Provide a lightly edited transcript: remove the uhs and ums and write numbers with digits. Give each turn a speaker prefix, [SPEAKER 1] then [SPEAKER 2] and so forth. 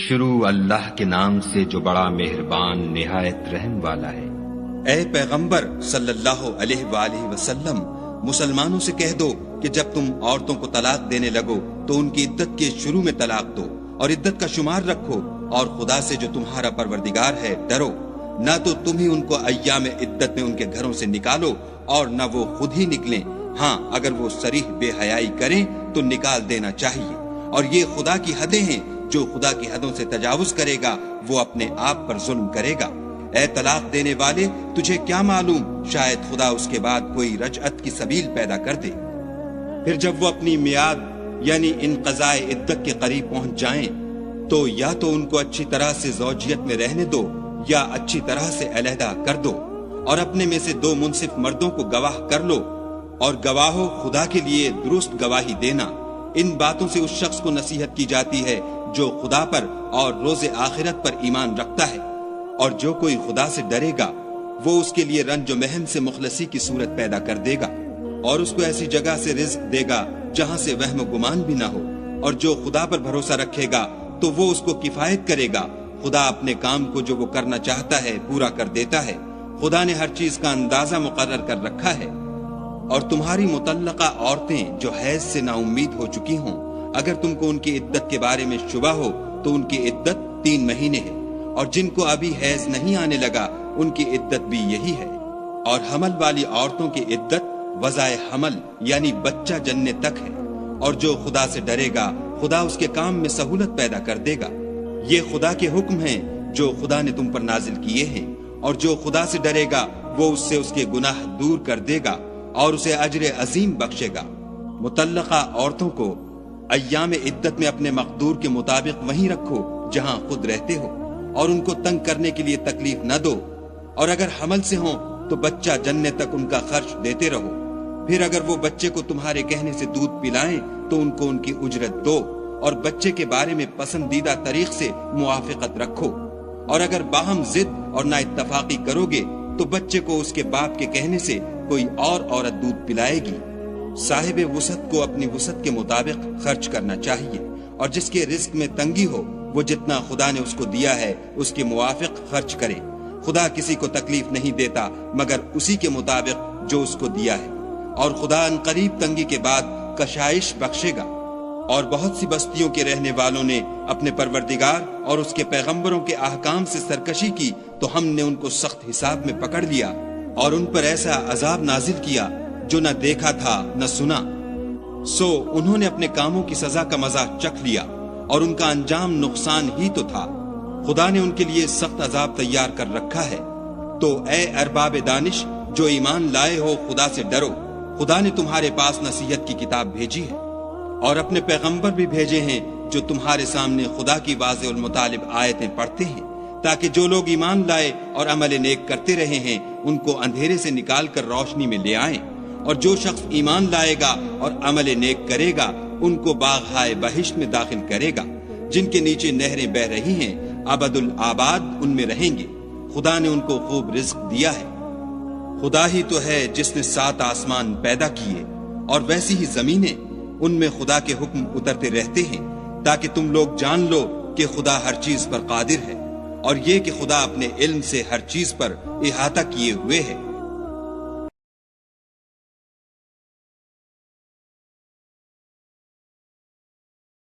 [SPEAKER 1] شروع اللہ کے نام سے جو بڑا مہربان نہایت رحم والا ہے۔
[SPEAKER 2] اے پیغمبر صلی اللہ علیہ وآلہ وسلم، مسلمانوں سے کہہ دو کہ جب تم عورتوں کو طلاق دینے لگو تو ان کی عدت کے شروع میں طلاق دو اور عدت کا شمار رکھو، اور خدا سے جو تمہارا پروردگار ہے ڈرو۔ نہ تو تم ہی ان کو ایام عدت میں ان کے گھروں سے نکالو اور نہ وہ خود ہی نکلیں، ہاں اگر وہ صریح بے حیائی کریں تو نکال دینا چاہیے، اور یہ خدا کی حدیں ہیں، جو خدا کی حدوں سے تجاوز کرے گا وہ اپنے آپ پر ظلم کرے گا۔ اے طلاق دینے والے، تجھے کیا معلوم، شاید خدا اس کے بعد کوئی رجعت کی سبیل پیدا کر دے۔ پھر جب وہ اپنی میعاد یعنی انقضاء عدت کے قریب پہنچ جائیں تو یا تو ان کو اچھی طرح سے زوجیت میں رہنے دو یا اچھی طرح سے علیحدہ کر دو، اور اپنے میں سے 2 منصف مردوں کو گواہ کر لو، اور گواہو خدا کے لیے درست گواہی دینا۔ ان باتوں سے اس شخص کو نصیحت کی جاتی ہے جو خدا پر اور روز آخرت پر ایمان رکھتا ہے، اور جو کوئی خدا سے ڈرے گا وہ اس کے لیے رنج و محن سے مخلصی کی صورت پیدا کر دے گا، اور اس کو ایسی جگہ سے رزق دے گا جہاں سے وہم و گمان بھی نہ ہو، اور جو خدا پر بھروسہ رکھے گا تو وہ اس کو کفایت کرے گا۔ خدا اپنے کام کو جو وہ کرنا چاہتا ہے پورا کر دیتا ہے، خدا نے ہر چیز کا اندازہ مقرر کر رکھا ہے۔ اور تمہاری مطلقہ عورتیں جو حیض سے نا امید ہو چکی ہوں، اگر تم کو ان کی عدت کے بارے میں شبہ ہو تو ان کی عدت 3 مہینے ہے، اور جن کو ابھی حیض نہیں آنے لگا ان کی عدت بھی یہی ہے۔ اور حمل والی عورتوں کی عدت وضع حمل یعنی بچہ جننے تک ہے، اور جو خدا سے ڈرے گا خدا اس کے کام میں سہولت پیدا کر دے گا۔ یہ خدا کے حکم ہیں جو خدا نے تم پر نازل کیے ہیں، اور جو خدا سے ڈرے گا وہ اس سے اس کے گناہ دور کر دے گا اور اسے اجر عظیم بخشے گا۔ مطلقہ عورتوں کو ایام عدت میں اپنے مقدور کے مطابق وہیں رکھو جہاں خود رہتے ہو، اور ان کو تنگ کرنے کے لیے تکلیف نہ دو، اور اگر حمل سے ہوں تو بچہ جننے تک ان کا خرچ دیتے رہو۔ پھر اگر وہ بچے کو تمہارے کہنے سے دودھ پلائیں تو ان کو ان کی اجرت دو، اور بچے کے بارے میں پسندیدہ طریق سے موافقت رکھو، اور اگر باہم ضد اور نا اتفاقی کرو گے تو بچے کو اس کے باپ کے کہنے سے کوئی اور عورت دودھ پلائے گی۔ صاحب وسعت کو اپنی وسعت کے مطابق خرچ کرنا چاہیے، اور جس کے رزق میں تنگی ہو وہ جتنا خدا نے اس کو دیا ہے اس کے موافق خرچ کرے۔ خدا کسی کو تکلیف نہیں دیتا مگر اسی کے مطابق جو اس کو دیا ہے، اور خدا ان قریب تنگی کے بعد کشائش بخشے گا۔ اور بہت سی بستیوں کے رہنے والوں نے اپنے پروردگار اور اس کے پیغمبروں کے احکام سے سرکشی کی تو ہم نے ان کو سخت حساب میں پکڑ لیا، اور ان پر ایسا عذاب نازل کیا جو نہ دیکھا تھا نہ سنا۔ سو انہوں نے اپنے کاموں کی سزا کا مزہ چکھ لیا، اور ان کا انجام نقصان ہی تو تھا۔ خدا نے ان کے لیے سخت عذاب تیار کر رکھا ہے۔ تو اے ارباب دانش جو ایمان لائے ہو، خدا سے ڈرو۔ خدا نے تمہارے پاس نصیحت کی کتاب بھیجی ہے، اور اپنے پیغمبر بھی بھیجے ہیں جو تمہارے سامنے خدا کی واضح المطالب آیتیں پڑھتے ہیں، تاکہ جو لوگ ایمان لائے اور عمل نیک کرتے رہے ہیں ان کو اندھیرے سے نکال کر روشنی میں لے آئیں، اور جو شخص ایمان لائے گا اور عمل نیک کرے گا ان کو باغہائے بہشت میں داخل کرے گا، جن کے نیچے نہریں بہ رہی ہیں، ابد الآباد ان میں رہیں گے۔ خدا نے ان کو خوب رزق دیا ہے۔ خدا ہی تو ہے جس نے 7 آسمان پیدا کیے، اور ویسی ہی زمینیں، ان میں خدا کے حکم اترتے رہتے ہیں، تاکہ تم لوگ جان لو کہ خدا ہر چیز پر قادر ہے، اور یہ کہ خدا اپنے علم سے ہر چیز پر احاطہ کیے ہوئے ہے۔